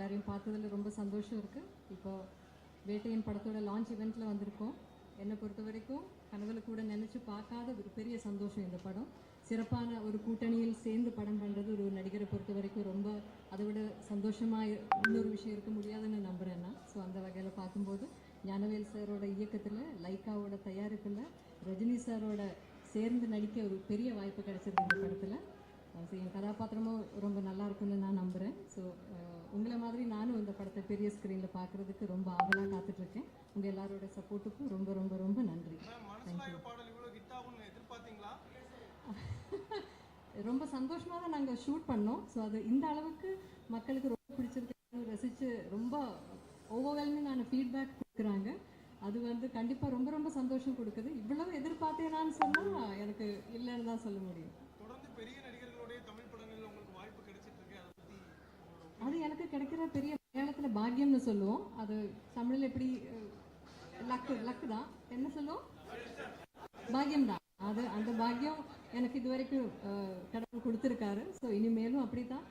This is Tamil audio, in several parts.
எல்லாரையும் பார்த்ததில் ரொம்ப சந்தோஷம் இருக்குது. இப்போ வேட்டையின் படத்தோட லான்ச் இவெண்ட்டில் வந்திருக்கோம். என்னை பொறுத்த வரைக்கும் கனவுல கூட நினச்சி பார்க்காத ஒரு பெரிய சந்தோஷம் இந்த படம். சிறப்பான ஒரு கூட்டணியில் சேர்ந்து படம் பண்ணுறது ஒரு நடிகரை பொறுத்த வரைக்கும் ரொம்ப அதை விட சந்தோஷமாக இன்னொரு விஷயம் இருக்க முடியாதுன்னு நம்புகிறேன் நான். ஸோ அந்த வகையில் பார்க்கும்போது ஞானவேல் சாரோட இயக்கத்தில், லைக்காவோட தயாரிப்பில், ரஜினி சாரோட சேர்ந்து நடிக்க ஒரு பெரிய வாய்ப்பு கிடைச்சிருக்கு இந்த படத்தில். ஸோ என் கதாபாத்திரமும் ரொம்ப நல்லா இருக்குன்னு நான் நம்புகிறேன். ஸோ உங்களை மாதிரி நானும் இந்த படத்தை பெரிய ஸ்க்ரீனில் பார்க்குறதுக்கு ரொம்ப ஆவலாக காத்துட்ருக்கேன். உங்கள் எல்லாரோட சப்போர்ட்டுக்கும் ரொம்ப ரொம்ப ரொம்ப நன்றி. ரொம்ப சந்தோஷமாக தான் நாங்கள் ஷூட் பண்ணோம். ஸோ அது இந்த அளவுக்கு மக்களுக்கு ரொம்ப பிடிச்சிருக்கு, ரசித்து ரொம்ப ஓவர்வெல்மிங்கான ஃபீட்பேக் கொடுக்குறாங்க. அது வந்து கண்டிப்பாக ரொம்ப ரொம்ப சந்தோஷம் கொடுக்குது. இவ்வளவு எதிர்பார்த்தேனான்னு சொன்னால் எனக்கு இல்லைன்னு தான் சொல்ல முடியும். தொடர்ந்து பெரிய நடிகர்களுடைய தமிழ் படங்களில் உங்களுக்கு வாய்ப்பு கிடைச்சிட்டு இருக்கு. அதை பற்றி அது எனக்கு கிடைக்கிற பெரிய மலையாளத்தில் பாக்கியம்னு சொல்லுவோம். அது தமிழில் எப்படி லக்கு தான் என்ன சொல்லுவோம், பாக்கியம் தான். அது அந்த பாக்கியம் எனக்கு இது வரைக்கும் கடவுள் கொடுத்துருக்காரு. ஸோ இனிமேலும் அப்படி தான்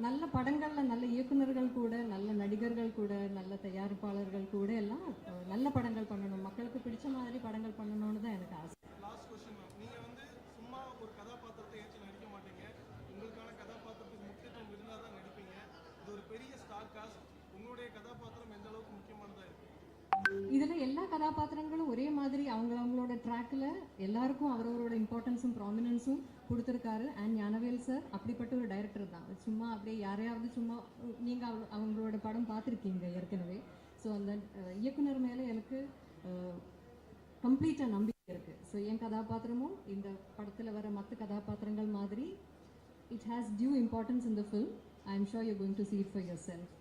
நல்ல படங்களில் நல்ல இயக்குநர்கள் கூட, நல்ல நடிகர்கள் கூட, நல்ல தயாரிப்பாளர்கள் கூட எல்லாம் நல்ல படங்கள் பண்ணணும், மக்களுக்கு பிடிச்ச மாதிரி படங்கள் பண்ணணும்னு தான் எனக்கு ஆசை. லாஸ்ட் கொஸ்டின் மேம், நீங்கள் வந்து சும்மா ஒரு கதாபாத்திரத்தை ஏற்றி நடிக்க மாட்டீங்க, உங்களுக்கான கதாபாத்திரத்துக்கு முக்கியத்துவம் இருந்தால் தான் நடிப்பீங்க. இது ஒரு பெரிய ஸ்டார் காஸ்ட். உங்களுடைய கதாபாத்திரம் எந்த அளவுக்கு முக்கியமானதாக இருக்குது? இதில் எல்லா கதாபாத்திரங்களும் ஒரே மாதிரி அவங்களோட ட்ராக்கில் எல்லாருக்கும் அவரவரோட இம்பார்ட்டன்ஸும் ப்ராமினன்ஸும் கொடுத்துருக்காரு. அண்ட் ஞானவேல் சார் அப்படிப்பட்ட ஒரு டைரக்டர் தான். சும்மா அப்படியே யாரையாவது சும்மா நீங்கள் அவங்களோட படம் பார்த்துருக்கீங்க ஏற்கனவே. ஸோ அந்த இயக்குனர் மேலே எனக்கு கம்ப்ளீட்டாக நம்பிக்கை இருக்குது. ஸோ என் கதாபாத்திரமும் இந்த படத்தில் வர மற்ற கதாபாத்திரங்கள் மாதிரி it has due importance in the film. I am sure you going to see it for your self.